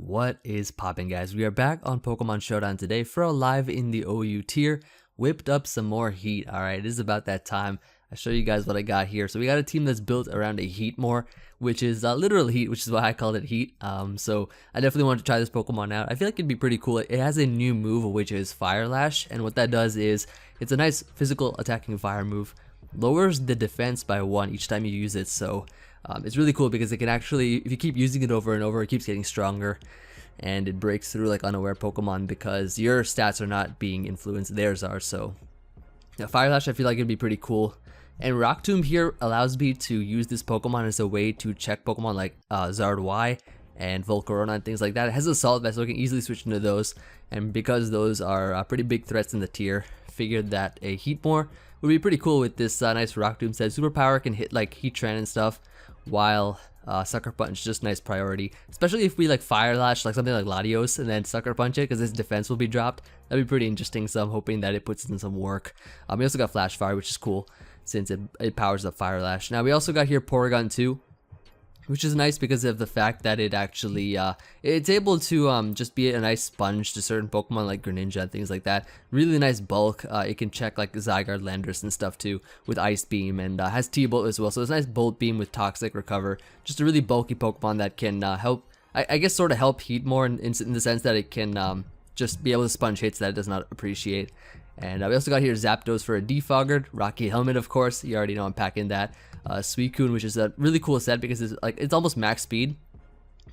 What is poppin', guys? We are back on Pokemon Showdown today for a live in the OU tier. Whipped up some more heat. Alright, it is about that time. I'll show you guys what I got here. So we got a team that's built around a heatmor, which is literal heat, which is why I called it heat. So I definitely wanted to try this Pokemon out. I feel like it'd be pretty cool. It has a new move, which is Fire Lash, and what that does is it's a nice physical attacking fire move. Lowers the defense by 1 each time you use it, so it's really cool because it can actually, if you keep using it over and over, it keeps getting stronger, and it breaks through like unaware Pokemon because your stats are not being influenced, theirs are. So yeah, Fire Lash, I feel like it'd be pretty cool. And Rock Tomb here allows me to use this Pokemon as a way to check Pokemon like Zard and Volcarona and things like that. It has Assault Vest, so I can easily switch into those, and because those are pretty big threats in the tier, figured that a Heatmor would be pretty cool with this nice Rock Tomb set. Superpower can hit like Heatran and stuff, while Sucker Punch just nice priority, especially if we like Fire Lash like something like Latios and then Sucker Punch it because its defense will be dropped. That'd be pretty interesting, so I'm hoping that it puts in some work. We also got Flash Fire, which is cool since it powers up Fire Lash. Now we also got here Porygon 2, which is nice because of the fact that it actually it's able to just be a nice sponge to certain Pokemon like Greninja and things like that. Really nice bulk. It can check like Zygarde, Landorus and stuff too with Ice Beam, and has T-Bolt as well, so it's a nice Bolt Beam with Toxic Recover. Just a really bulky Pokemon that can help, I guess sort of help Heatmor in the sense that it can just be able to sponge hits that it does not appreciate. And we also got here Zapdos for a Defoggered, Rocky Helmet of course, you already know I'm packing that. SWEEPcune, which is a really cool set because it's almost max speed,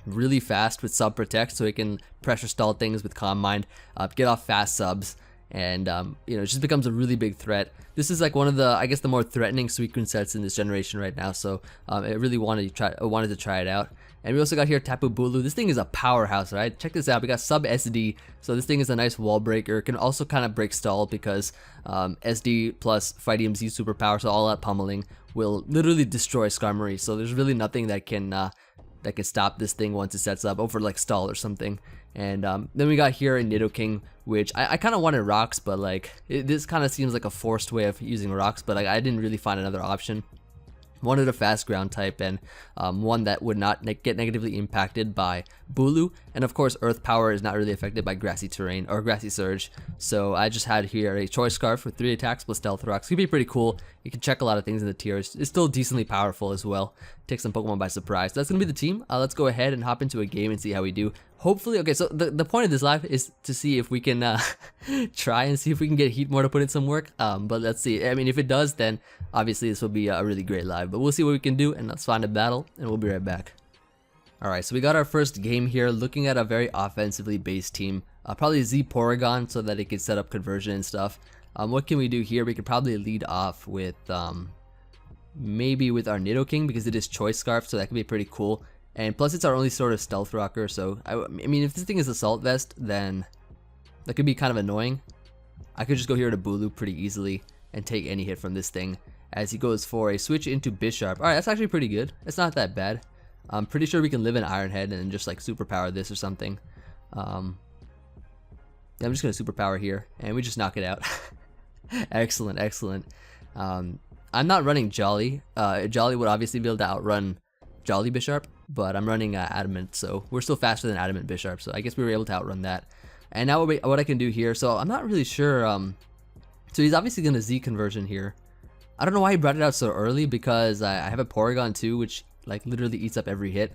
really fast with Sub Protect, so it can pressure stall things with Calm Mind, get off fast subs, and you know, it just becomes a really big threat. This is like one of the, I guess, the more threatening SWEEPcune sets in this generation right now, so I really wanted to try it out. And we also got here Tapu Bulu. This thing is a powerhouse, right? Check this out. We got sub SD, so this thing is a nice wall breaker. It can also kind of break stall because SD plus Fight EMZ superpower, so all out pummeling, will literally destroy Skarmory. So there's really nothing that can stop this thing once it sets up over like stall or something. And then we got here a Nidoking, which I kind of wanted rocks, but like this kind of seems like a forced way of using rocks, but like I didn't really find another option. Wanted a fast ground type and one that would not get negatively impacted by Bulu, and of course Earth Power is not really affected by grassy terrain or grassy surge, so I just had here a Choice Scarf with 3 attacks plus Stealth Rocks. Could be pretty cool. You can check a lot of things in the tier. It's still decently powerful as well. Take some Pokemon by surprise. So that's gonna be the team. Let's go ahead and hop into a game and see how we do. Hopefully, okay, so the point of this live is to see if we can try and see if we can get Heatmor to put in some work, but let's see. I mean, if it does, then obviously this will be a really great live, but we'll see what we can do, and let's find a battle, and we'll be right back. Alright, so we got our first game here, looking at a very offensively based team. Probably Z Porygon so that it can set up conversion and stuff. What can we do here? We could probably lead off with maybe with our Nidoking because it is Choice Scarf, so that could be pretty cool. And plus it's our only sort of stealth rocker, so I mean, if this thing is Assault Vest, then that could be kind of annoying. I could just go here to Bulu pretty easily and take any hit from this thing as he goes for a switch into Bisharp. Alright, that's actually pretty good. It's not that bad. I'm pretty sure we can live in Iron Head and just like superpower this or something. Yeah, I'm just gonna superpower here and we just knock it out. Excellent, excellent. I'm not running Jolly. Jolly would obviously be able to outrun Jolly Bisharp, but I'm running Adamant, so we're still faster than Adamant Bisharp, so I guess we were able to outrun that. And now what I can do here, so I'm not really sure, so he's obviously gonna Z conversion here. I don't know why he brought it out so early because I have a Porygon too, which like literally eats up every hit.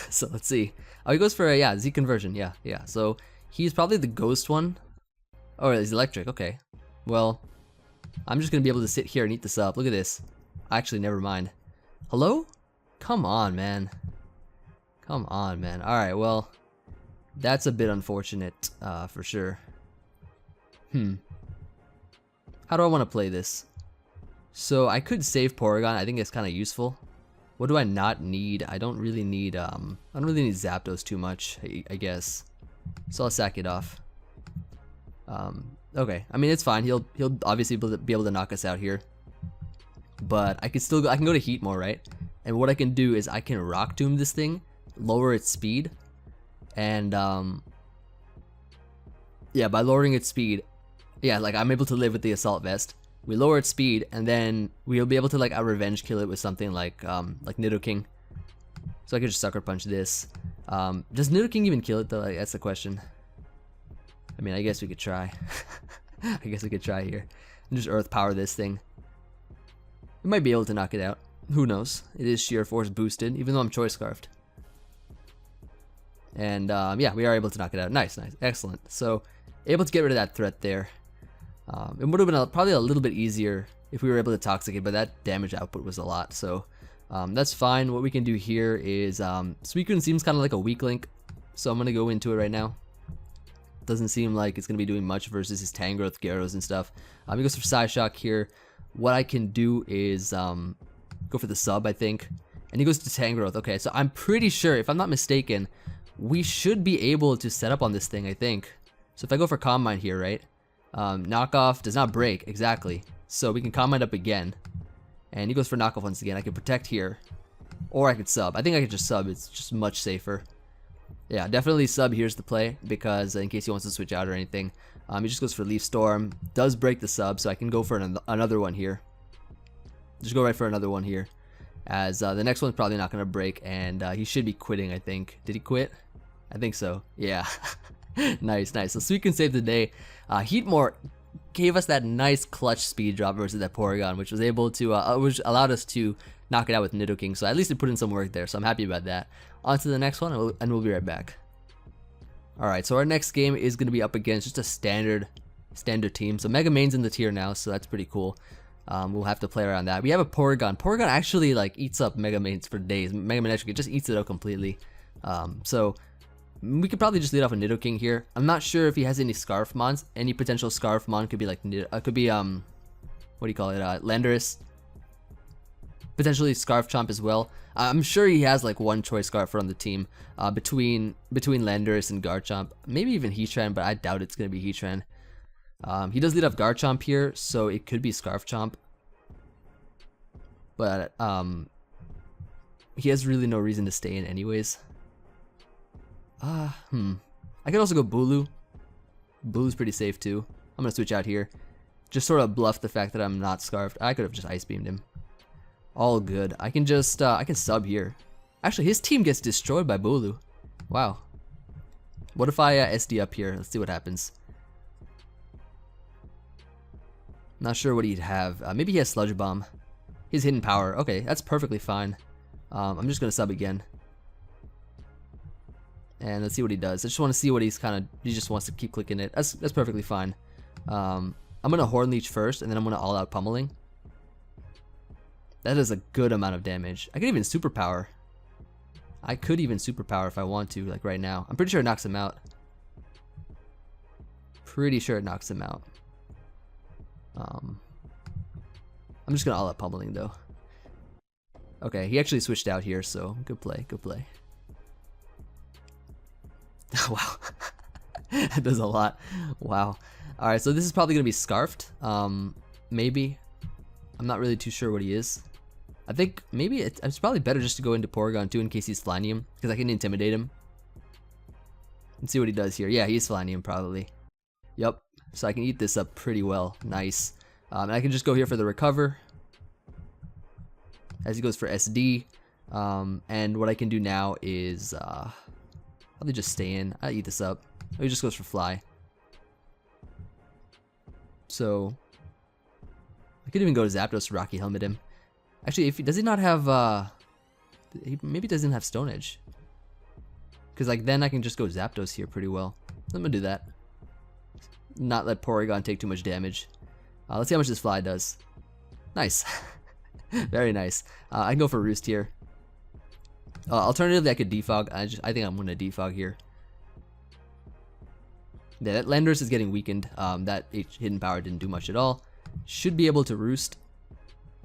So let's see. Oh, he goes for a Z conversion, yeah. So he's probably the ghost one. Oh, he's electric, okay. Well, I'm just gonna be able to sit here and eat this up. Look at this. Actually, never mind. Hello? Come on, man. Come on, man. Alright, well, that's a bit unfortunate, for sure. How do I want to play this? So I could save Porygon. I think it's kind of useful. What do I not need? I don't really need Zapdos too much, I guess. So I'll sack it off. Okay. I mean, it's fine. He'll obviously be able to knock us out here. But I can still go, I can go to Heatmor, right? And what I can do is I can Rock Tomb this thing, lower its speed, and yeah, by lowering its speed, yeah, like I'm able to live with the Assault Vest. We lower its speed, and then we'll be able to like revenge kill it with something like Nidoking. So I could just Sucker Punch this. Does Nidoking even kill it though? Like, that's the question. I mean, I guess we could try. I guess we could try here. And just Earth Power this thing. We might be able to knock it out. Who knows? It is Sheer Force boosted, even though I'm Choice Scarfed. And yeah, we are able to knock it out. Nice, nice, excellent. So able to get rid of that threat there. It would have been probably a little bit easier if we were able to Toxicate, but that damage output was a lot. So that's fine. What we can do here is SWEEPcune seems kind of like a weak link, so I'm gonna go into it right now. Doesn't seem like it's gonna be doing much versus his Tangrowth, Gyarados, and stuff. He goes for Psyshock here. What I can do is go for the sub, I think, and he goes to Tangrowth. Okay, so I'm pretty sure, if I'm not mistaken, we should be able to set up on this thing, I think. So if I go for Calm Mind here, right? Knockoff does not break, exactly. So we can Calm Mind up again. And he goes for Knockoff once again. I can Protect here. Or I could sub. I think I could just sub. It's just much safer. Yeah, definitely sub here's the play, because in case he wants to switch out or anything. He just goes for Leaf Storm. Does break the sub, so I can go for another one here. Just go right for another one here. As the next one's probably not going to break, and he should be quitting, I think. Did he quit? I think so. Yeah. Nice, nice. So SWEEPcune saved the day. Heatmor gave us that nice clutch speed drop versus that Porygon, which was able to, which allowed us to knock it out with Nidoking. So at least it put in some work there. So I'm happy about that. On to the next one, and we'll be right back. All right. So our next game is going to be up against just a standard team. So Mega Main's in the tier now, so that's pretty cool. We'll have to play around that. We have a Porygon. Porygon actually like eats up Mega Mains for days. Mega Man actually just eats it up completely. So we could probably just lead off a Nidoking here. I'm not sure if he has any Scarf Mons. Any potential Scarf Mon could be like could be what do you call it? Landorus. Potentially Scarf Chomp as well. I'm sure he has like one Choice Scarfer on the team between Landorus and Garchomp. Maybe even Heatran, but I doubt it's gonna be Heatran. He does lead off Garchomp here, so it could be Scarf Chomp. But he has really no reason to stay in anyways. I could also go Bulu. Bulu's pretty safe too. I'm gonna switch out here. Just sort of bluff the fact that I'm not Scarfed. I could have just Ice Beamed him. All good. I can just, I can sub here. Actually, his team gets destroyed by Bulu. Wow. What if I SD up here? Let's see what happens. Not sure what he'd have. Maybe he has Sludge Bomb. His Hidden Power. Okay, that's perfectly fine. I'm just gonna sub again. And let's see what he does. I just want to see what he's he just wants to keep clicking it. That's perfectly fine. I'm gonna Horn Leech first, and then I'm gonna All Out Pummeling. That is a good amount of damage. I could even Superpower. I could even Superpower if I want to, like right now. I'm pretty sure it knocks him out. Pretty sure it knocks him out. I'm just gonna All Out Pummeling though. Okay, he actually switched out here, so good play, good play. Wow. That does a lot. Wow. Alright, so this is probably gonna be Scarfed. Maybe. I'm not really too sure what he is. I think maybe it's probably better just to go into Porygon too in case he's Flanium, because I can intimidate him. And see what he does here. Yeah, he's Flanium probably. Yep. So I can eat this up pretty well. Nice. And I can just go here for the Recover. As he goes for SD. And what I can do now is probably just stay in. I eat this up. Oh, he just goes for Fly. So I could even go to Zapdos to Rocky Helmet him. Actually, if he does he not have he maybe doesn't have Stone Edge. Because like then I can just go Zapdos here pretty well. I'm gonna do that. Not let Porygon take too much damage. Let's see how much this Fly does. Nice. Very nice. I can go for Roost here. Alternatively, I could Defog. I think I'm gonna Defog here. Yeah, that Landorus is getting weakened. That Hidden Power didn't do much at all. Should be able to Roost.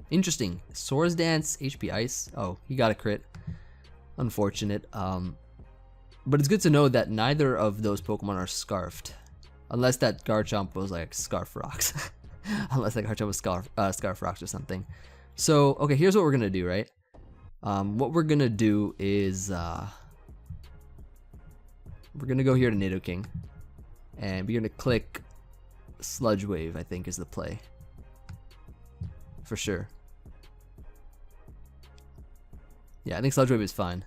Interesting. Swords Dance, HP Ice. Oh, he got a crit. Unfortunate. But it's good to know that neither of those Pokemon are Scarfed. Unless that Garchomp was like Scarf Rocks. Unless that Garchomp was Scarf Rocks or something. So, okay, here's what we're gonna do, right? What we're gonna do is we're gonna go here to Nidoking. And we're gonna click Sludge Wave, I think is the play. For sure. Yeah, I think Sludge Wave is fine.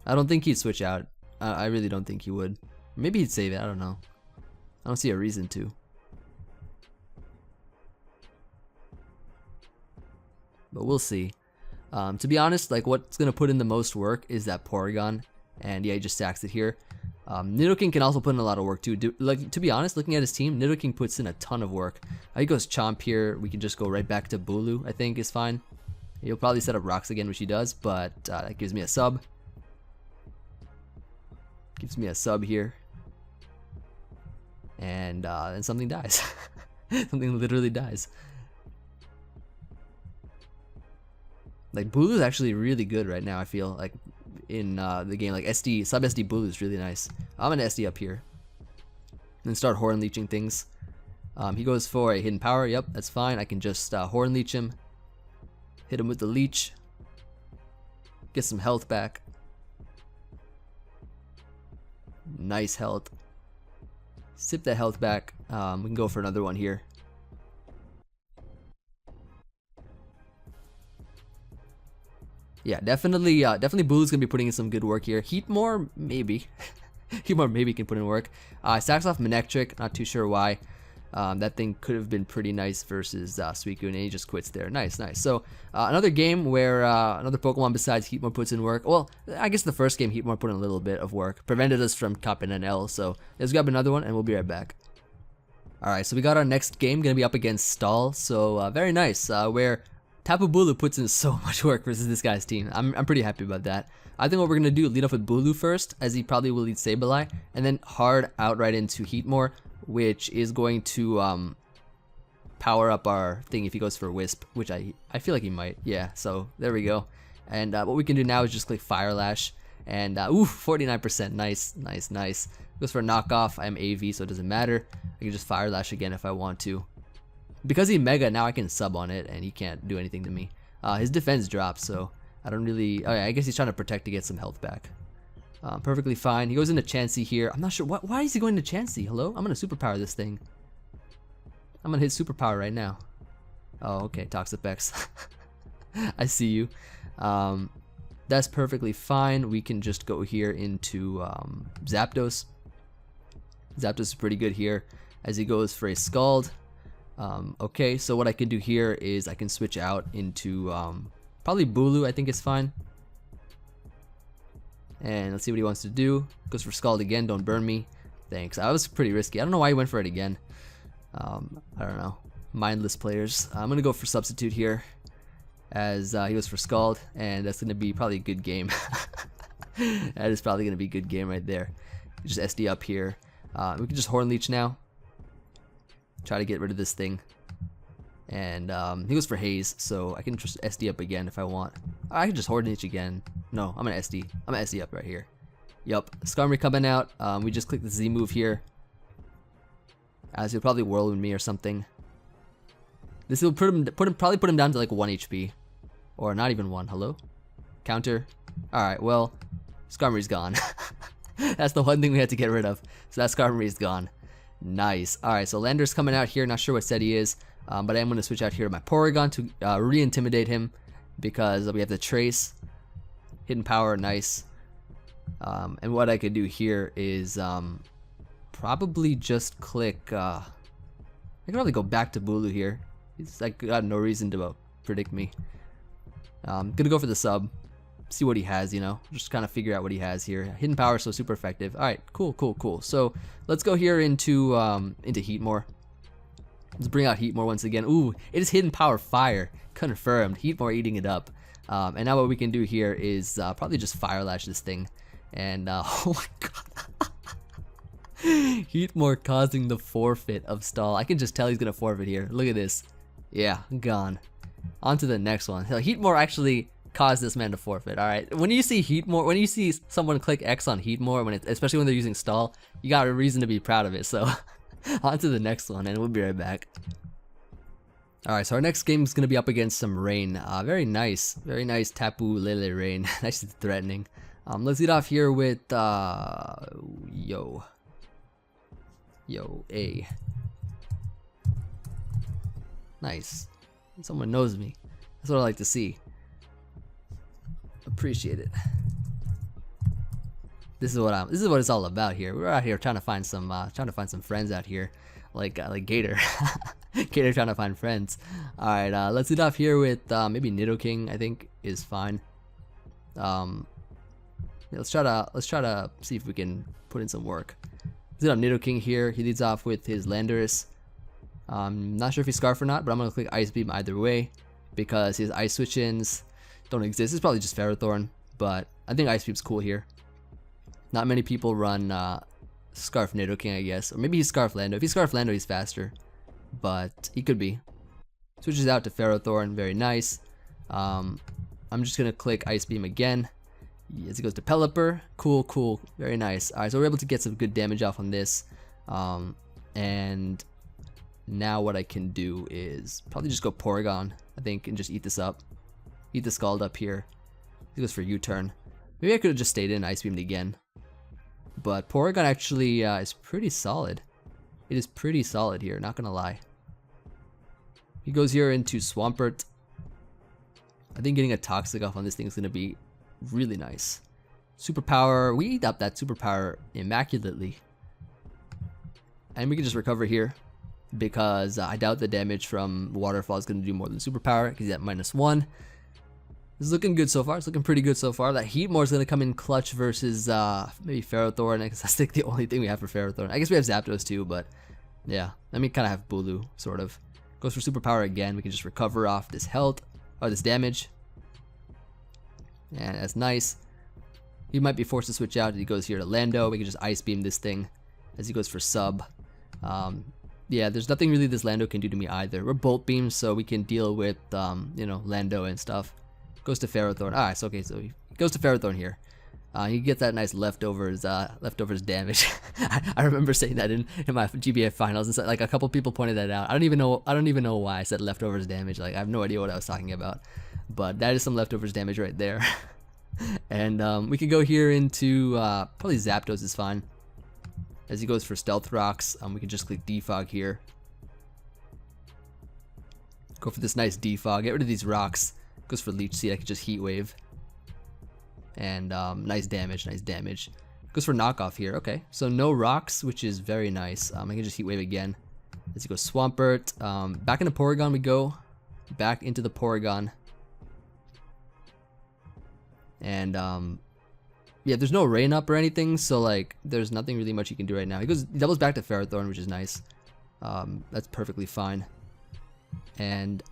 I don't think he'd switch out. I really don't think he would. Maybe he'd save it. I don't know. I don't see a reason to. But we'll see. To be honest, like what's gonna put in the most work is that Porygon, and yeah, he just stacks it here. Nidoking can also put in a lot of work too. To be honest, looking at his team, Nidoking puts in a ton of work. He goes Chomp here. We can just go right back to Bulu. I think is fine. He'll probably set up rocks again, which he does, but that gives me a sub. Gives me a sub here, and then something dies. Something literally dies. Like Bulu is actually really good right now. I feel like in the game, like SD sub SD Bulu is really nice. I'm gonna SD up here, and then start Horn Leeching things. He goes for a hidden power. Yep, that's fine. I can just Horn Leech him, hit him with the leech, get some health back. Nice health. Sip that health back. We can go for another one here. Yeah, definitely Bulu's gonna be putting in some good work here. Heatmor, maybe. Heatmor maybe can put in work. Stacks off Manectric, not too sure why. That thing could have been pretty nice versus SWEEPcune, and he just quits there. Nice, nice. So another game where another Pokemon besides Heatmor puts in work. Well, I guess the first game Heatmor put in a little bit of work, prevented us from copping an L. So let's grab another one, and we'll be right back. All right, so we got our next game gonna be up against Stall. So very nice. Where Tapu Bulu puts in so much work versus this guy's team. I'm pretty happy about that. I think what we're gonna do, lead off with Bulu first, as he probably will lead Sableye, and then hard out right into Heatmor, which is going to power up our thing if he goes for Wisp, which I feel like he might. Yeah, so there we go. And what we can do now is just click Fire Lash, and ooh, 49%. Nice, nice, nice. Goes for a knockoff. I'm AV, so it doesn't matter. I can just Fire Lash again if I want to. Because he Mega, now I can sub on it, and he can't do anything to me. His defense drops, so I don't really... Oh yeah, I guess he's trying to protect to get some health back. Perfectly fine. He goes into Chansey here. I'm not sure... Why is he going to Chansey? Hello? I'm going to Superpower this thing. I'm going to hit Superpower right now. Oh, okay. Toxapex. I see you. That's perfectly fine. We can just go here into Zapdos. Zapdos is pretty good here as he goes for a Scald. Okay, so what I can do here is I can switch out into probably Bulu. I think is fine. And let's see what he wants to do. Goes for Scald again. Don't burn me. Thanks. I was pretty risky. I don't know why he went for it again. I don't know. Mindless players. I'm gonna go for Substitute here, as he goes for Scald, and that's gonna be probably a good game. That is probably gonna be a good game right there. Just SD up here. We can just Horn Leech now. Try to get rid of this thing. And he goes for Haze, so I can just SD up again if I want. I can just Horn Leech again. No, I'm gonna SD. I'm gonna SD up right here. Yup. Skarmory coming out. We just click the Z move here, as he'll probably Whirlwind me or something. This will probably put him down to like 1 HP, or not even 1. Hello? Counter. All right. Well, Skarmory's gone. That's the one thing we had to get rid of. So that Skarmory's gone. Nice. All right. So Lander's coming out here. Not sure what set he is, but I am going to switch out here to my Porygon to re-intimidate him, because we have the Trace, Hidden Power. Nice. And what I could do here is probably just click. I could probably go back to Bulu here. He's like got no reason to predict me. Gonna go for the sub, see what he has, you know, just kind of figure out what he has here. Hidden Power, so super effective. All right, cool, cool, cool. So let's go here into Heatmor. Let's bring out Heatmor once again. Ooh, it is Hidden Power Fire, confirmed. Heatmor eating it up. And now what we can do here is probably just Fire Lash this thing. And oh my god. Heatmor causing the forfeit of Stall. I can just tell he's gonna forfeit here. Look at this. Yeah, gone. On to the next one. Heatmor actually caused this man to forfeit. All right. When you see Heatmor, when you see someone click X on Heatmor, especially when they're using Stall, you got a reason to be proud of it. So on to the next one, and we'll be right back. All right. So our next game is gonna be up against some Rain. Very nice Tapu Lele Rain. Nice and threatening. Let's get off here with Yo, A. Nice. Someone knows me. That's what I like to see. Appreciate it. This is what it's all about here. We're out here trying to find some friends out here, like Gator. Gator trying to find friends. All right, let's lead off here with maybe Nidoking. I think is fine. Let's try to see if we can put in some work. Let's lead off Nidoking here. He leads off with his Landorus. Not sure if he's Scarf or not, but I'm gonna click Ice Beam either way because his Ice Switch-ins don't exist. It's probably just Ferrothorn, but I think Ice Beam's cool here. Not many people run Scarf Nidoking, I guess, or maybe he's Scarf Lando. If he's Scarf Lando, he's faster, but he could be. Switches out to Ferrothorn, very nice. I'm just gonna click Ice Beam again as he goes to Pelipper. Cool, very nice. All right, so we're able to get some good damage off on this, and now what I can do is probably just go Porygon, I think, and just eat this up. Eat the Scald up here. He goes for U-turn. Maybe I could have just stayed in Ice Beamed again. But Porygon actually is pretty solid. It is pretty solid here, not gonna lie. He goes here into Swampert. I think getting a Toxic off on this thing is gonna be really nice. Superpower, we eat up that Superpower immaculately. And we can just recover here, because I doubt the damage from Waterfall is going to do more than Superpower, because he's at -1. It's looking good so far. It's looking pretty good so far. That Heatmor is going to come in clutch versus maybe Ferrothorn, because that's like the only thing we have for Ferrothorn. I guess we have Zapdos too, but yeah. I mean, kind of have Bulu, sort of. Goes for Superpower again. We can just recover off this health, or this damage. And that's nice. He might be forced to switch out. He goes here to Lando. We can just Ice Beam this thing as he goes for Sub. Yeah, there's nothing really this Lando can do to me either. We're Bolt Beam, so we can deal with, you know, Lando and stuff. Goes to Ferrothorn. Ah, it's okay, so he goes to Ferrothorn here. He gets that nice leftovers damage. I remember saying that in my GBA finals, and so, like, a couple people pointed that out. I don't even know why I said leftovers damage. Like, I have no idea what I was talking about, but that is some leftovers damage right there. And we could go here into probably Zapdos is fine. As he goes for Stealth Rocks, we can just click Defog here. Go for this nice Defog. Get rid of these rocks. Goes for Leech Seed. I can just Heat Wave. And nice damage, nice damage. Goes for Knockoff here. Okay, so no rocks, which is very nice. I can just Heat Wave again. As he goes Swampert. Back into Porygon we go. Back into the Porygon. And yeah, there's no rain up or anything, so like there's nothing really much you can do right now. He doubles back to Ferrothorn, which is nice. That's perfectly fine. And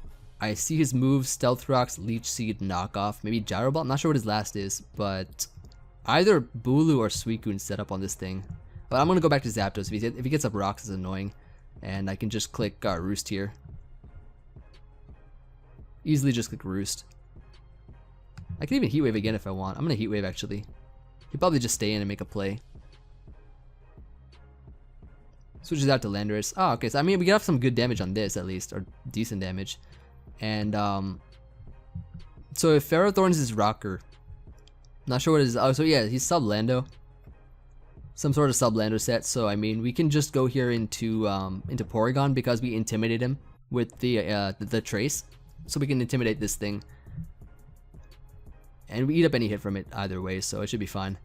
I see his moves: Stealth Rocks, Leech Seed, Knockoff, maybe Gyro Ball. I'm not sure what his last is, but either Bulu or SWEEPcune set up on this thing. But I'm gonna go back to Zapdos. If he gets up rocks, it's annoying, and I can just click Roost here. Easily just click Roost. I can even Heat Wave again if I want. I'm gonna Heat Wave actually. He'll probably just stay in and make a play. Switches out to Landorus. Oh, okay, so I mean we get off some good damage on this at least, or decent damage. And so if Ferrothorn is his rocker, not sure what it is. Oh, so yeah, he's sub Lando, some sort of sub Lando set. So I mean we can just go here into Porygon because we intimidate him with the Trace, so we can intimidate this thing. And we eat up any hit from it either way, so it should be fine.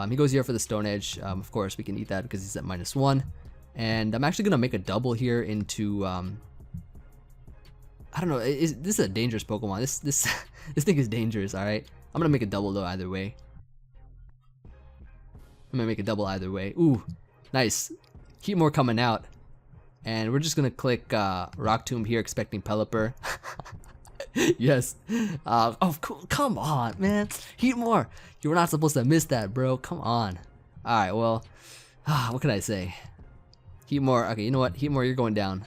He goes here for the Stone Edge. Of course, we can eat that because he's at -1. And I'm actually going to make a double here into... I don't know, this is a dangerous Pokemon. This thing is dangerous, alright? I'm going to make a double though either way. I'm going to make a double either way. Ooh, nice. Heatmor coming out. And we're just going to click Rock Tomb here, expecting Pelipper. Yes. Oh, cool. Come on, man. Heatmor. You were not supposed to miss that, bro. Come on. Alright, well. What can I say? Heatmor. Okay, you know what? Heatmor, you're going down.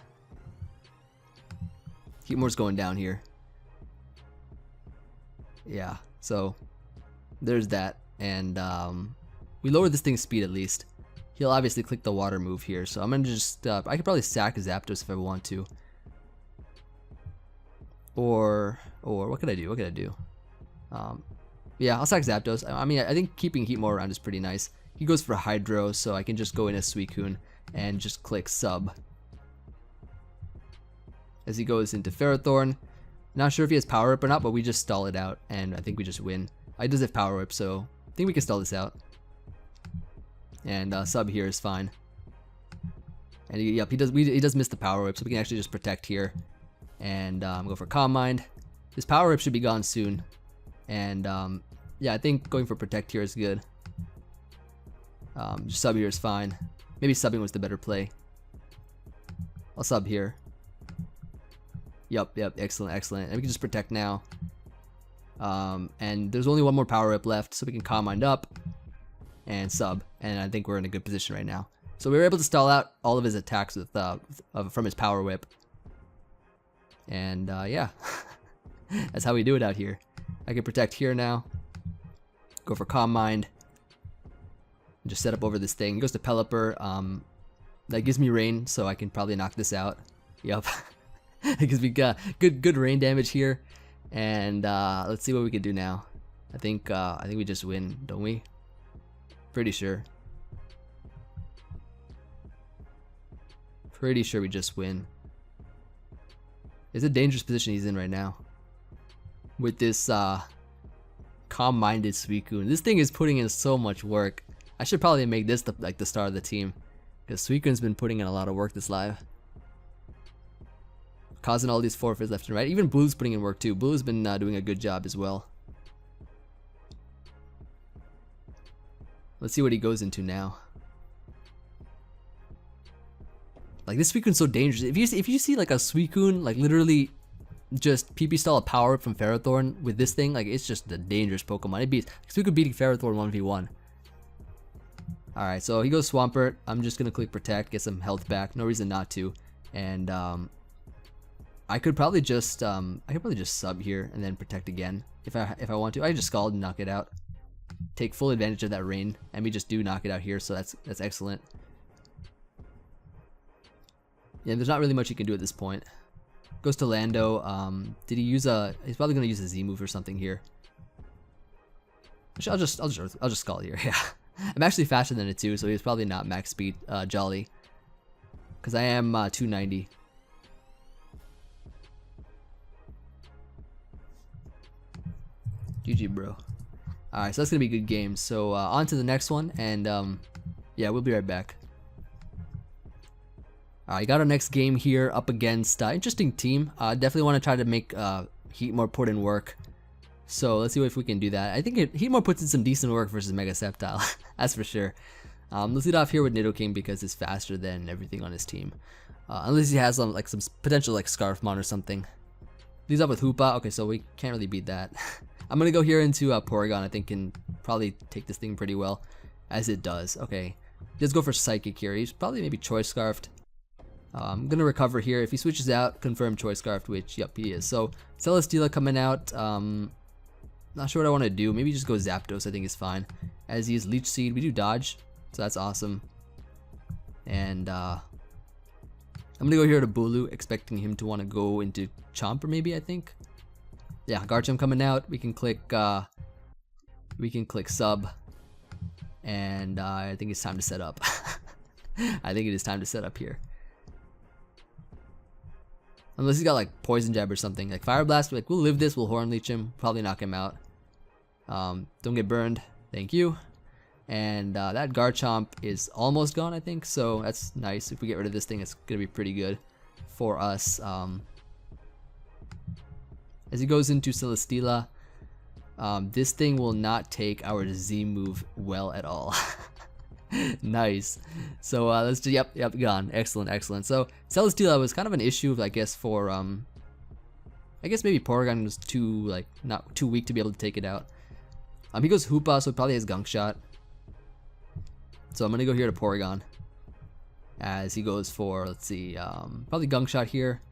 Heatmor's going down here. Yeah, so there's that. And we lower this thing's speed at least. He'll obviously click the water move here. So I'm going to just... I could probably sack Zapdos if I want to. Or what could I do? What could I do? Yeah, I'll sack Zapdos. I mean, I think keeping Heatmor around is pretty nice. He goes for Hydro, so I can just go in as SWEEPcune and just click Sub. As he goes into Ferrothorn. Not sure if he has Power Whip or not, but we just stall it out, and I think we just win. He does have Power Whip, so I think we can stall this out. And sub here is fine. And yep, he does miss the power whip, so we can actually just protect here and go for Calm Mind. This power whip should be gone soon, and yeah, I think going for protect here is good. Just sub here is fine. Maybe subbing was the better play. I'll sub here. Yep, excellent, excellent. And we can just protect now. And there's only one more power whip left, so we can Calm Mind up and sub, and I think we're in a good position right now. So we were able to stall out all of his attacks with from his power whip. And yeah, that's how we do it out here. I can protect here now. Go for Calm Mind. Just set up over this thing. He goes to Pelipper. That gives me rain, so I can probably knock this out. Yup. It gives me good rain damage here. And let's see what we can do now. I think we just win, don't we? Pretty sure. Pretty sure we just win. It's a dangerous position he's in right now. With this calm-minded SWEEPcune. This thing is putting in so much work. I should probably make this the star of the team, because SWEEPcune's been putting in a lot of work this live. Causing all these forfeits left and right. Even Blue's putting in work too. Blue's been doing a good job as well. Let's see what he goes into now. Like, this SWEEPcune's so dangerous. If you see like a SWEEPcune like literally just PP stall a power up from Ferrothorn with this thing, like, it's just a dangerous Pokemon. It beats SWEEPcune beating Ferrothorn 1v1. Alright, so he goes Swampert. I'm just gonna click protect, get some health back. No reason not to. And I could probably just sub here and then protect again if I want to. I just Scald and knock it out. Take full advantage of that rain, and we just do knock it out here, so that's excellent. Yeah, there's not really much he can do at this point. Goes to Lando. Did he use a? He's probably gonna use a Z move or something here. Actually, I'll just Scald here. Yeah, I'm actually faster than it too, so he's probably not max speed Jolly, because I am 290. GG, bro. Alright, so that's gonna be a good game. So on to the next one, and yeah, we'll be right back. Alright, got our next game here up against interesting team. Definitely want to try to make Heatmor put in work. So let's see if we can do that. I think Heatmor puts in some decent work versus Mega Sceptile. That's for sure. Let's lead off here with Nidoking because it's faster than everything on his team. Unless he has like some potential like Scarfmon or something. Leads up with Hoopa. Okay, so we can't really beat that. I'm gonna go here into Porygon. I think can probably take this thing pretty well, as it does. Okay, let's go for Psychic here. He's probably maybe Choice Scarfed. I'm gonna recover here. If he switches out, confirm Choice Scarfed, which yep he is. So Celesteela coming out. Not sure what I want to do. Maybe just go Zapdos. I think is fine. As he is Leech Seed, we do dodge, so that's awesome. And I'm gonna go here to Bulu, expecting him to want to go into Chomper maybe. I think. Yeah, Garchomp coming out. We can click sub, and I think it's time to set up. I think it is time to set up here. Unless he's got like Poison Jab or something, like Fire Blast. Like, we'll live this. We'll Horn Leech him. Probably knock him out. Don't get burned. Thank you. And that Garchomp is almost gone, I think. So that's nice. If we get rid of this thing, it's gonna be pretty good for us. As he goes into Celesteela, this thing will not take our Z move well at all. Nice. So let's do, yep, gone. Excellent, excellent. So Celesteela was kind of an issue, I guess, for I guess maybe Porygon was not too weak to be able to take it out. He goes Hoopa, so it probably has Gunk Shot. So I'm gonna go here to Porygon, as he goes for, let's see, probably Gunk Shot here.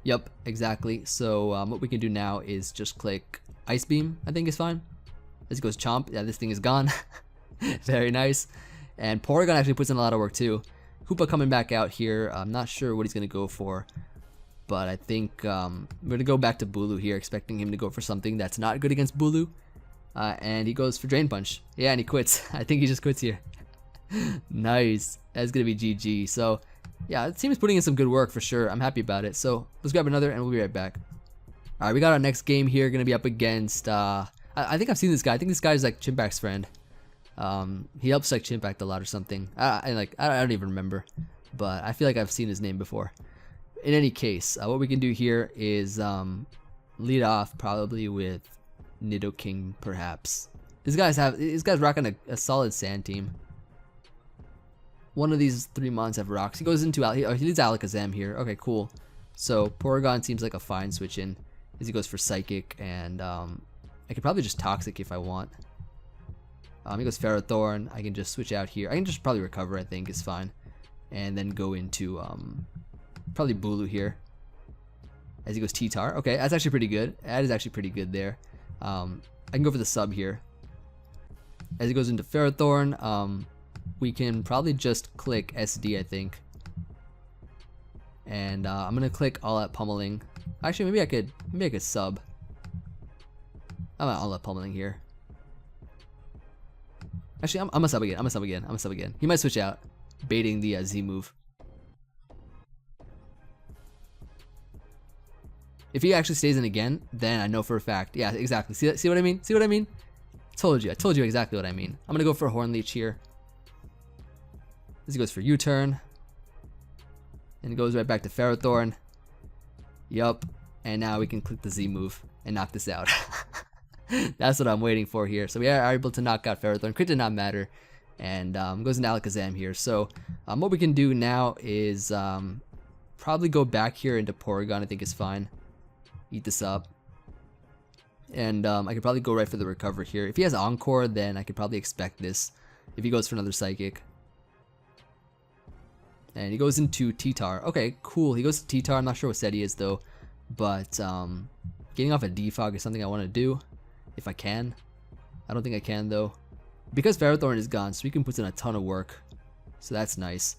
Yep, exactly. So what we can do now is just click Ice Beam. I think is fine. As he goes Chomp. Yeah, this thing is gone. Very nice. And Porygon actually puts in a lot of work too. Hoopa coming back out here. I'm not sure what he's gonna go for, but I think we're gonna go back to Bulu here, expecting him to go for something that's not good against Bulu. And he goes for Drain Punch. Yeah, and he quits. I think he just quits here. Nice. That's gonna be GG. So yeah, the team is putting in some good work for sure. I'm happy about it. So let's grab another and we'll be right back. Alright, we got our next game here. Gonna be up against I think I've seen this guy. I think this guy is like Chimpac's friend. He helps like Chimpact a lot or something. I don't even remember, but I feel like I've seen his name before. In any case, what we can do here is lead off probably with Nidoking, perhaps. These guys rocking a solid sand team. One of these 3 mons have rocks. He goes into he leads Alakazam here. Okay, cool. So Porygon seems like a fine switch in, as he goes for Psychic, and I could probably just Toxic if I want. He goes Ferrothorn. I can just switch out here. I can just probably recover, I think is fine, and then go into probably Bulu here, as he goes T-Tar. Okay, that's actually pretty good. That is actually pretty good there. I can go for the sub here. As he goes into Ferrothorn, we can probably just click SD, I think. And I'm gonna click All Out Pummeling. Actually, maybe I could sub. I'm at All Out Pummeling here. Actually, I'm gonna sub again. I'm gonna sub again. He might switch out, baiting the Z move. If he actually stays in again, then I know for a fact. Yeah, exactly. See what I mean? See what I mean? I told you exactly what I mean. I'm gonna go for Horn Leech here. As he goes for U-turn. And it goes right back to Ferrothorn. Yup. And now we can click the Z move and knock this out. That's what I'm waiting for here. So we are able to knock out Ferrothorn. Crit did not matter. And goes into Alakazam here. So what we can do now is probably go back here into Porygon. I think is fine. Eat this up. And I could probably go right for the recover here. If he has Encore, then I could probably expect this. If he goes for another Psychic. And he goes into T-Tar. Okay, cool. He goes to T-Tar. I'm not sure what set he is though. But getting off a Defog is something I want to do. If I can. I don't think I can though. Because Ferrothorn is gone, Suicune puts in a ton of work. So that's nice.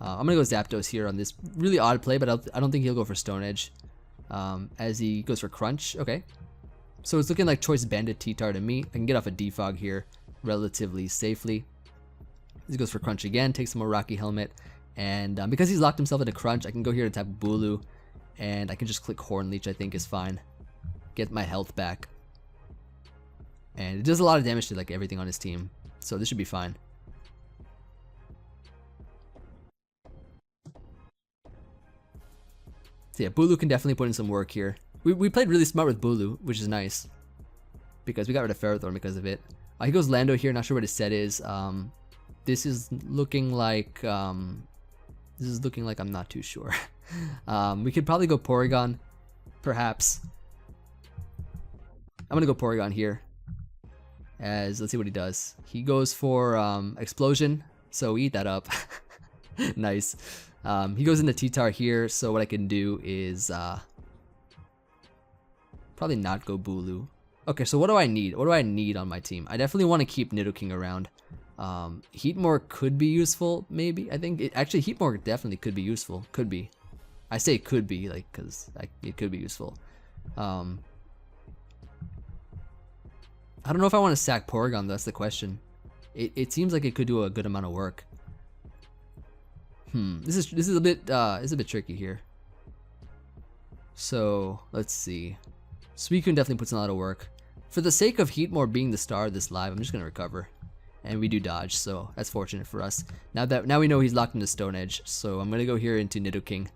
I'm going to go Zapdos here on this really odd play, but I don't think he'll go for Stone Edge. As he goes for Crunch. Okay. So it's looking like Choice Bandit T-Tar to me. I can get off a Defog here relatively safely. As he goes for Crunch again, takes some more Rocky Helmet. And because he's locked himself into Crunch, I can go here to tap Bulu. And I can just click Horn Leech, I think is fine. Get my health back. And it does a lot of damage to like everything on his team. So this should be fine. So yeah, Bulu can definitely put in some work here. We played really smart with Bulu, which is nice. Because we got rid of Ferrothorn because of it. He goes Lando here, not sure what his set is. This is looking like I'm not too sure. We could probably go Porygon, perhaps. I'm gonna go Porygon here. As let's see what he does. He goes for Explosion, so we eat that up. Nice. He goes into T-Tar here, so what I can do is probably not go Bulu. Okay, so what do I need? What do I need on my team? I definitely want to keep Nidoking around. Heatmor could be useful, maybe. I think actually Heatmor definitely could be useful. Could be. I say could be, like, because it could be useful. I don't know if I want to sack Porygon, though, that's the question. It seems like it could do a good amount of work. This is a bit tricky here. So let's see. SWEEPcune definitely puts in a lot of work. For the sake of Heatmor being the star of this live, I'm just gonna recover. And we do dodge, so that's fortunate for us. Now we know he's locked into Stone Edge, so I'm gonna go here into Nidoking.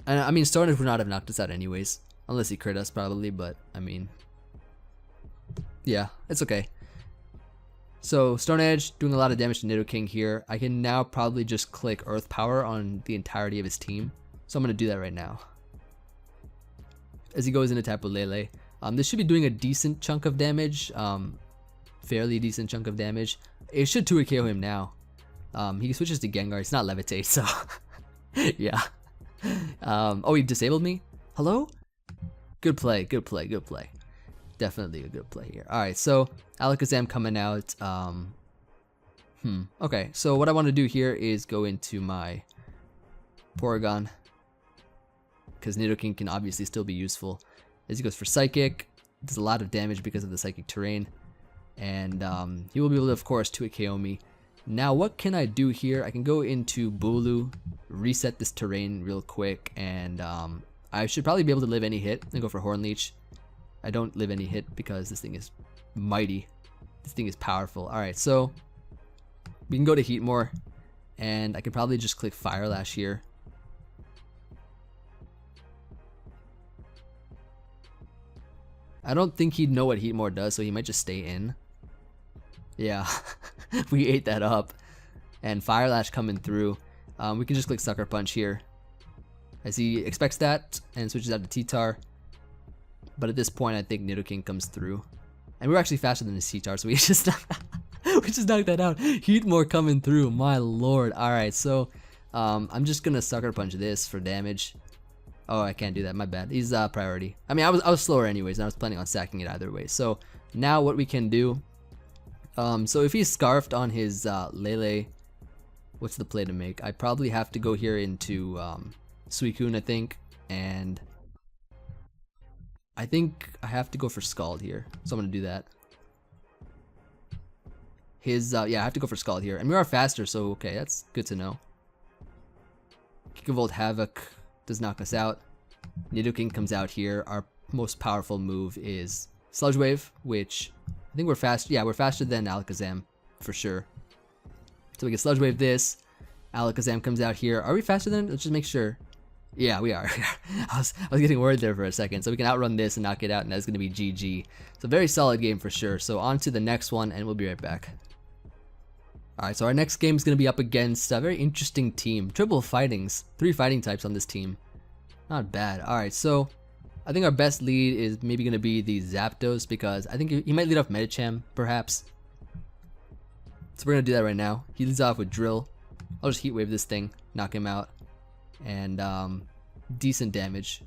And I mean, Stone Edge would not have knocked us out anyways, unless he crit us probably. But I mean, yeah, it's okay. So Stone Edge doing a lot of damage to Nidoking here. I can now probably just click Earth Power on the entirety of his team, so I'm gonna do that right now. As he goes into Tapu Lele. This should be doing a decent chunk of damage, fairly decent chunk of damage. It should 2 KO him now. He switches to Gengar, it's not Levitate, so yeah. Oh, he disabled me? Hello? Good play, good play, good play. Definitely a good play here. Alright, so Alakazam coming out. Okay, so what I want to do here is go into my Porygon, because Nidoking can obviously still be useful. As he goes for Psychic, does a lot of damage because of the Psychic terrain. And he will be able to, of course, 2 KO me. Now, what can I do here? I can go into Bulu, reset this terrain real quick, and I should probably be able to live any hit and go for Horn Leech. I don't live any hit because this thing is mighty. This thing is powerful. Alright, so we can go to heatmor, and I can probably just click fire lash here. I don't think he'd know what heatmor does, so he might just stay in. Yeah, we ate that up. And fire lash coming through. We can just click sucker punch here, as he expects that and switches out to T-Tar. But at this point, I think Nidoking comes through, and we're actually faster than his T-Tar, so we just knocked that out. Heatmor coming through, my lord. All right, so I'm just gonna sucker punch this for damage. Oh, I can't do that. My bad. He's priority. I mean, I was slower anyways, and I was planning on sacking it either way. So now what we can do. So if he's scarfed on his Lele, what's the play to make? I probably have to go here into SWEEPcune, I think, and I think I have to go for Scald here, so I'm gonna do that. His yeah, I have to go for Scald here, and we are faster, so okay, that's good to know. Gigavolt Havoc does knock us out. Nidoking comes out here. Our most powerful move is Sludge Wave, which I think we're fast. Yeah, we're faster than Alakazam for sure. So we can Sludge Wave this. Alakazam comes out here. Are we faster than? Let's just make sure. Yeah, we are. I was getting worried there for a second. So we can outrun this and knock it out, and that's gonna be GG. So very solid game for sure. So on to the next one, and we'll be right back. Alright, so our next game is gonna be up against a very interesting team. Triple fightings, 3 fighting types on this team. Not bad. Alright, so I think our best lead is maybe gonna be the Zapdos, because I think he might lead off Medicham, perhaps. So we're gonna do that right now. He leads off with Drill. I'll just Heat Wave this thing, knock him out, and decent damage.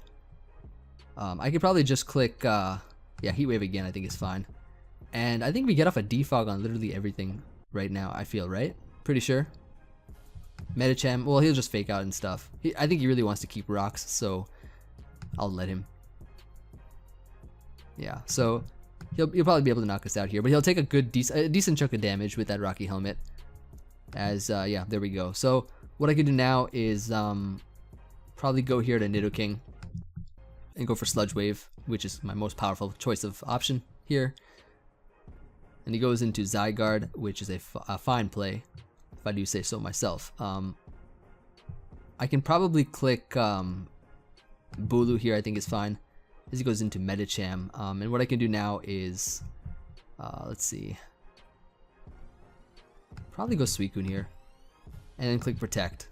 I could probably just click, yeah, Heat Wave again. I think is fine, and I think we get off a defog on literally everything right now. I feel right, pretty sure. Medicham, well, he'll just fake out and stuff. I think he really wants to keep rocks, so I'll let him. Yeah, so he'll probably be able to knock us out here, but he'll take a decent chunk of damage with that Rocky Helmet. As yeah, there we go. So what I can do now is probably go here to Nidoking and go for Sludge Wave, which is my most powerful choice of option here. And he goes into Zygarde, which is a fine play, if I do say so myself. I can probably click Bulu here. I think is fine, as he goes into Medicham. And what I can do now is, let's see, probably go SWEEPcune here, and then click Protect,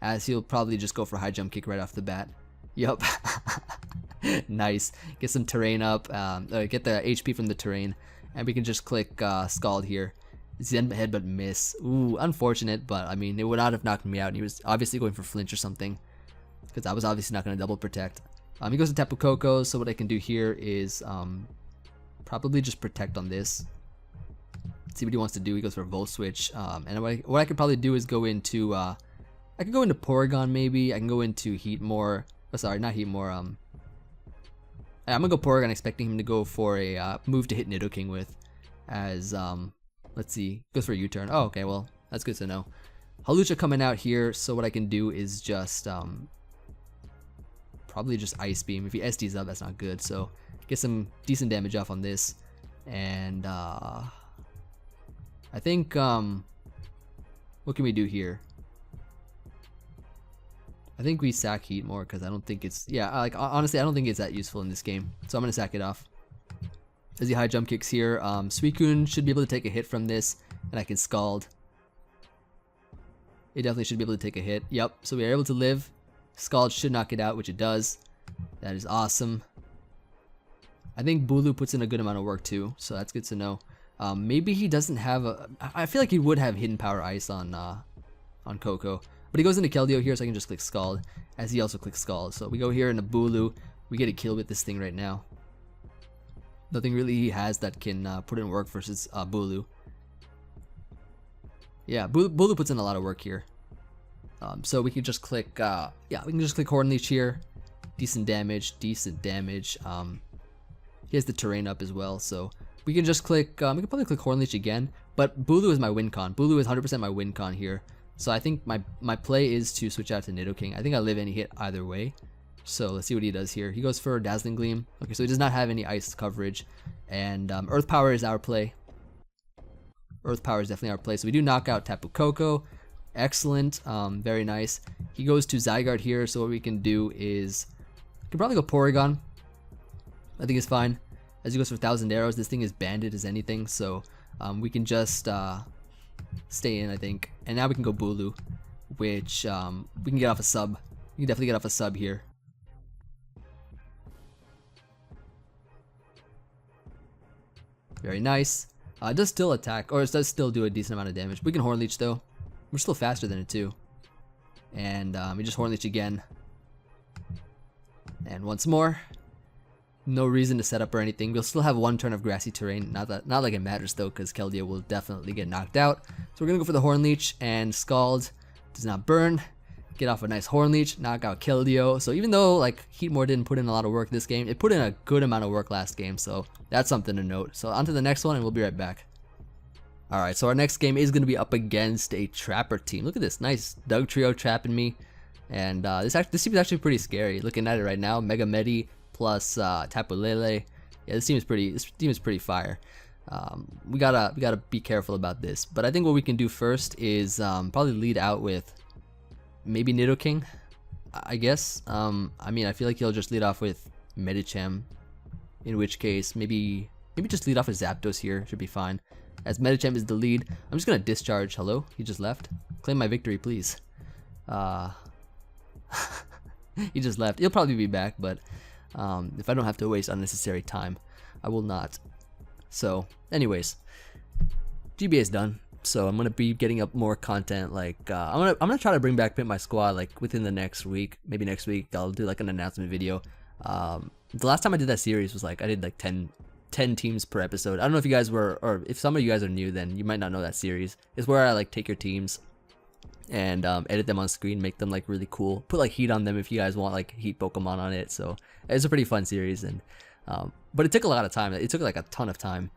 as he'll probably just go for High Jump Kick right off the bat. Yup. Nice. Get some terrain up, get the HP from the terrain, and we can just click Scald here. Zen Headbutt miss. Ooh, unfortunate, but I mean, it would not have knocked me out. He was obviously going for flinch or something, because I was obviously not going to double protect. He goes to Tapu Koko, so what I can do here is probably just Protect on this. See what he wants to do. He goes for a Volt Switch, and what I could probably do is go into I could go into Porygon maybe. I can go into Heatmor. Oh, sorry, not Heatmor. I'm gonna go Porygon, expecting him to go for a move to hit Nidoking with. As let's see, goes for a U-turn. Oh, okay, well that's good to know. Hawlucha coming out here, so what I can do is just probably just Ice Beam. If he SDs up, that's not good. So get some decent damage off on this, and I think what can we do here? I think we sack Heatmor, because I don't think it's, yeah, like honestly I don't think it's that useful in this game, so I'm gonna sack it off. As he High Jump Kicks here, SWEEPcune should be able to take a hit from this, and I can Scald. It definitely should be able to take a hit. Yep, so we are able to live. Scald should knock it out, which it does. That is awesome. I think Bulu puts in a good amount of work too, so that's good to know. Maybe he doesn't have a, I feel like he would have Hidden Power Ice on Koko. But he goes into Keldeo here, so I can just click Scald, as he also clicks Scald. So we go here into Bulu. We get a kill with this thing right now. Nothing really he has that can put in work versus Bulu. Yeah, Bulu puts in a lot of work here. So we can just click, yeah, we can just click Horn Leech here. Decent damage, decent damage. He has the terrain up as well, so we can just click, we can probably click Horn Leech again. But Bulu is my win con. Bulu is 100% my win con here. So I think my play is to switch out to Nidoking. I think I live any hit either way. So let's see what he does here. He goes for Dazzling Gleam. Okay, so he does not have any ice coverage. And Earth Power is our play. Earth Power is definitely our play. So we do knock out Tapu Koko. Excellent. Very nice. He goes to Zygarde here, so what we can do is we can probably go Porygon. I think it's fine. As he goes for 1,000 arrows, this thing is banded as anything, so we can just stay in, I think. And now we can go Bulu, which we can get off a sub. We can definitely get off a sub here. Very nice. It does still attack, or it does still do a decent amount of damage. We can Horn Leech though. We're still faster than it too. And we just Horn Leech again. And once more. No reason to set up or anything. We'll still have one turn of grassy terrain. Not like it matters though, because Keldeo will definitely get knocked out. So we're gonna go for the Horn Leech, and Scald does not burn. Get off a nice Horn Leech, knock out Keldeo. So even though like Heatmor didn't put in a lot of work this game, it put in a good amount of work last game. So that's something to note. So on to the next one, and we'll be right back. Alright, so our next game is gonna be up against a Trapper team. Look at this, nice Doug Trio trapping me. And this team is actually pretty scary. Looking at it right now, Mega Medi plus Tapu Lele. Yeah, this team is pretty fire. We gotta be careful about this. But I think what we can do first is probably lead out with maybe Nidoking, I guess. I mean, I feel like he'll just lead off with Medicham, in which case maybe just lead off with Zapdos here, should be fine. As Medicham is the lead, I'm just gonna discharge. Hello, he just left. Claim my victory, please. He just left. He'll probably be back, but if I don't have to waste unnecessary time, I will not. So, anyways, GBA is done. So I'm gonna be getting up more content. Like I'm gonna try to bring back Pimp My Squad like within the next week. Maybe next week I'll do like an announcement video. The last time I did that series was like I did like 10 teams per episode. I don't know if you guys were, or if some of you guys are new, then you might not know that series. It's where I like take your teams and edit them on screen, make them like really cool, put like heat on them if you guys want like heat Pokemon on it. So it's a pretty fun series, and but it took a lot of time. It took like a ton of time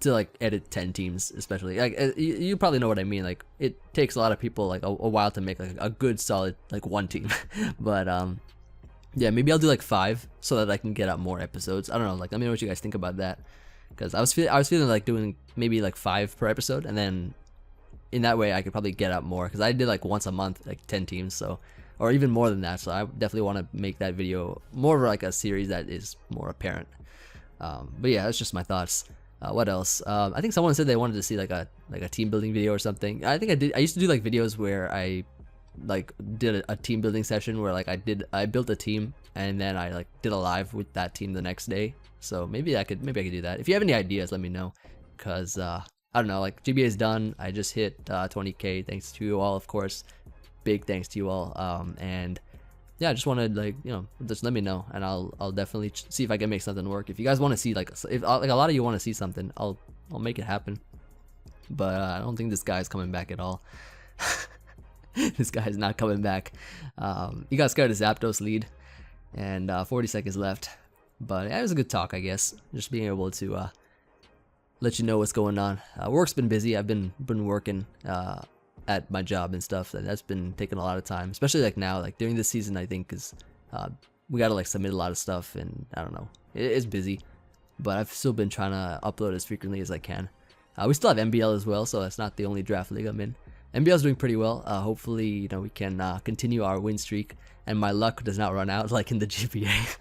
to like edit 10 teams, especially like you probably know what I mean. Like it takes a lot of people like a while to make like a good solid like one team. But yeah, maybe I'll do like 5 so that I can get out more episodes. I don't know, like let me know what you guys think about that, because I was feeling like doing maybe like 5 per episode, and then in that way I could probably get out more, because I did like once a month like 10 teams, so, or even more than that. So I definitely want to make that video more of like a series that is more apparent. But yeah, that's just my thoughts. What else? I think someone said they wanted to see like a team building video or something. I think I used to do like videos where I like did a team building session where like I built a team and then I like did a live with that team the next day. So maybe I could do that. If you have any ideas, let me know, because I don't know, like GBA is done. I just hit 20k, thanks to you all, of course. Big thanks to you all. And yeah, I just wanted, like, you know, just let me know, and I'll definitely see if I can make something work. If you guys want to see like if like a lot of you want to see something, I'll make it happen. But I don't think this guy's coming back at all. This guy's not coming back. He got scared of Zapdos lead, and 40 seconds left. But yeah, it was a good talk, I guess. Just being able to let you know what's going on. Work's been busy. I've been working at my job and stuff, and that's been taking a lot of time, especially like now, like during this season, I think, because we gotta like submit a lot of stuff, and I don't know, it's busy, but I've still been trying to upload as frequently as I can. We still have MBL as well, so that's not the only draft league I'm in. MBL is doing pretty well. Hopefully, you know, we can continue our win streak, and my luck does not run out like in the GPA.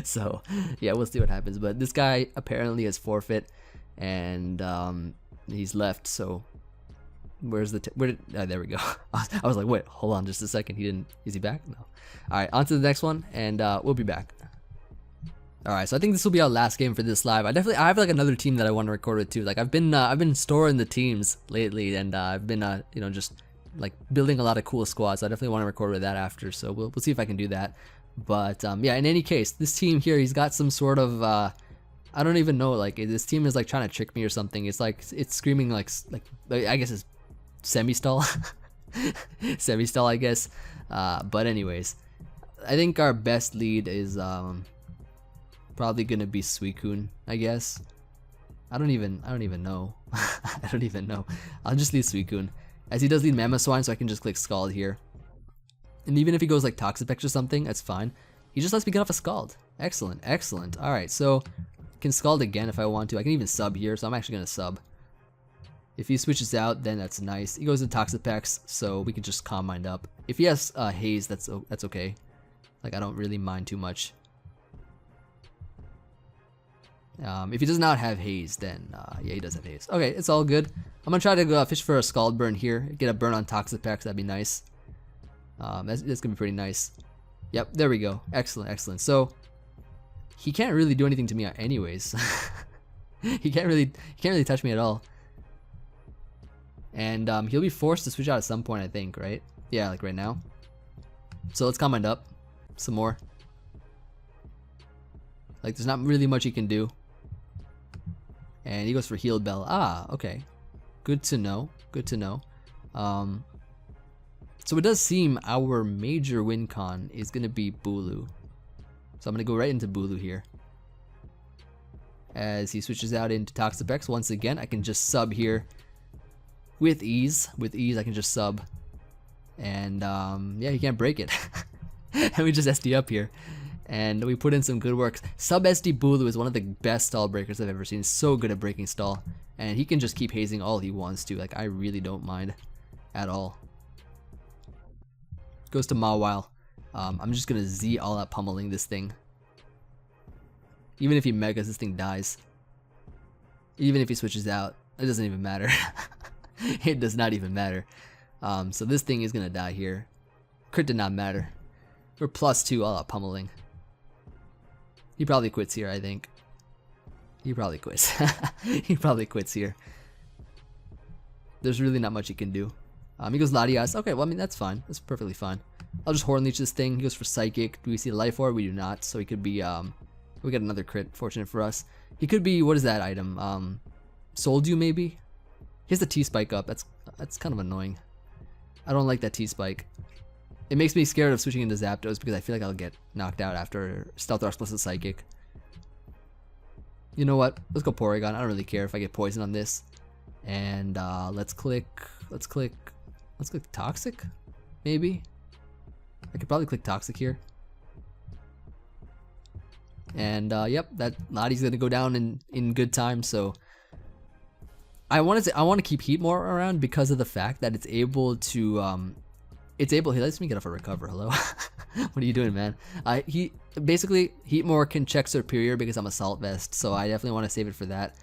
So yeah, we'll see what happens. But this guy apparently has forfeit, and he's left. So where's the there we go. I was like, wait, hold on just a second. Is he back? No. All right, on to the next one, and we'll be back. All right, so I think this will be our last game for this live. I have like another team that I want to record with too. Like I've been storing the teams lately, and I've been you know, just like building a lot of cool squads. So I definitely want to record with that after. So we'll see if I can do that. But yeah, in any case, this team here, he's got some sort of I don't even know, like this team is like trying to trick me or something. It's like it's screaming like I guess it's semi-stall. Semi-stall, I guess. But anyways, I think our best lead is probably gonna be SWEEPcune, I guess. I don't even know. I don't even know. I'll just lead SWEEPcune, as he does lead Mamoswine, so I can just click Scald here. And even if he goes like Toxapex or something, that's fine. He just lets me get off a Scald. Excellent, excellent. All right, so Can Scald again if I want to. I can even sub here, so I'm actually gonna sub. If he switches out, then that's nice. He goes to Toxapex, so we can just Calm Mind up. If he has Haze, that's okay. Like, I don't really mind too much. If he does not have Haze, then yeah, he does have Haze. Okay, it's all good. I'm gonna try to go fish for a Scald burn here. Get a burn on Toxapex, that'd be nice. That's gonna be pretty nice. Yep, there we go. Excellent, excellent. So he can't really do anything to me anyways. he can't really touch me at all. And he'll be forced to switch out at some point, I think, right? Yeah, like right now. So let's Calm Mind up some more. Like, there's not really much he can do. And he goes for Healed Bell. Ah, okay. Good to know. Good to know. So it does seem our major win con is going to be Bulu. So I'm going to go right into Bulu here. As he switches out into Toxapex once again, I can just sub here with ease. With ease, I can just sub. And yeah, he can't break it. And we just SD up here. And we put in some good work. Sub SD Bulu is one of the best stall breakers I've ever seen. He's so good at breaking stall. And he can just keep hazing all he wants to. Like, I really don't mind at all. Goes to Mawile. I'm just gonna Z all out pummeling this thing. Even if he megas, this thing dies. Even if he switches out, it doesn't even matter. It does not even matter. So this thing is gonna die here. Crit did not matter. We're +2 all out pummeling. He probably quits here, I think. He probably quits. He probably quits here. There's really not much he can do. He goes Latias. Okay, well, I mean, that's fine. That's perfectly fine. I'll just Horn Leech this thing. He goes for Psychic. Do we see the Life Orb? We do not. So he could be, we got another crit. Fortunate for us. He could be, what is that item? Soul Dew, maybe? He has the T-Spike up. That's kind of annoying. I don't like that T-Spike. It makes me scared of switching into Zapdos because I feel like I'll get knocked out after Stealth Rush plus a Psychic. You know what? Let's go Porygon. I don't really care if I get poison on this. And let's click Toxic, maybe. I could probably click Toxic here. And yep, that Lottie's gonna go down in good time. So I want to keep Heatmor around because of the fact that it's able to He lets me get off a recover. Hello. What are you doing, man? He basically Heatmor can check Superior because I'm Assault Vest, so I definitely want to save it for that.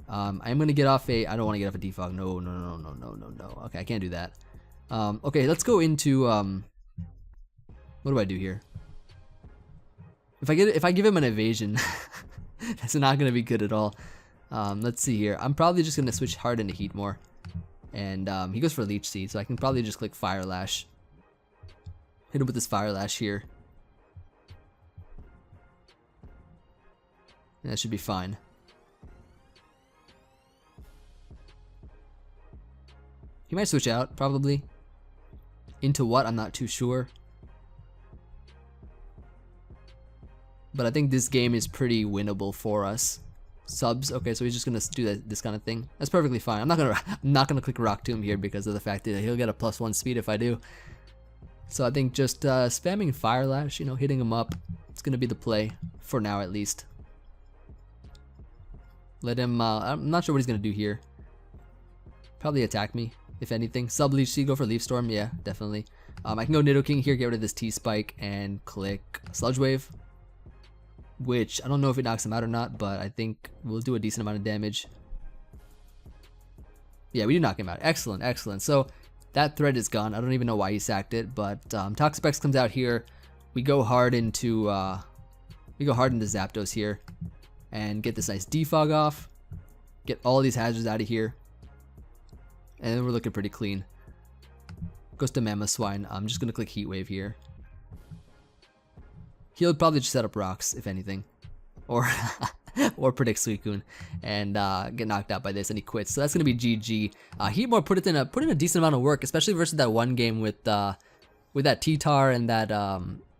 I'm gonna get off a. I don't want to get off a defog. No. Okay, I can't do that. Okay, let's go into what do I do here? If I give him an evasion, that's not gonna be good at all. Let's see here. I'm probably just gonna switch hard into Heatmor, and he goes for Leech Seed, so I can probably just click Fire Lash. Hit him with this Fire Lash here. And that should be fine. He might switch out, probably. Into what? I'm not too sure. But I think this game is pretty winnable for us. Subs. Okay, so he's just gonna do this kind of thing. That's perfectly fine. I'm not gonna click Rock Tomb here because of the fact that he'll get a +1 speed if I do. So I think just spamming Fire Lash, you know, hitting him up, it's gonna be the play for now at least. Let him. I'm not sure what he's gonna do here. Probably attack me, if anything. Sub Leech Seed, go for Leaf Storm. Yeah, definitely. I can go Nidoking here, get rid of this T-Spike, and click Sludge Wave. Which, I don't know if it knocks him out or not, but I think we'll do a decent amount of damage. Yeah, we do knock him out. Excellent, excellent. So, that thread is gone. I don't even know why he sacked it, but Toxapex comes out here. We go hard into Zapdos here. And get this nice defog off. Get all these hazards out of here. And then we're looking pretty clean. Goes to Mamoswine. I'm just going to click Heat Wave here. He'll probably just set up rocks, if anything. Or predict SWEEPcune and get knocked out by this, and he quits. So that's going to be GG. Heatmor put in a decent amount of work, especially versus that one game with that T-Tar and that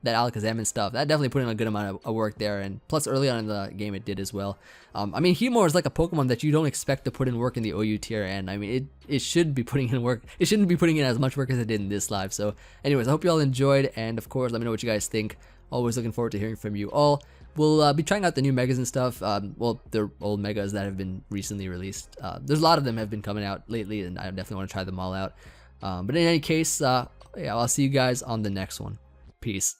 Alakazam and stuff. That definitely put in a good amount of work there, and plus early on in the game it did as well. I mean, Heatmor is like a Pokemon that you don't expect to put in work in the OU tier, and I mean, it should be putting in work. It shouldn't be putting in as much work as it did in this live. So anyways, I hope you all enjoyed, and of course, let me know what you guys think. Always looking forward to hearing from you all. we'll be trying out the new megas and stuff. Well, they're old megas that have been recently released. There's a lot of them have been coming out lately, and I definitely want to try them all out. But in any case, yeah, I'll see you guys on the next one. Peace.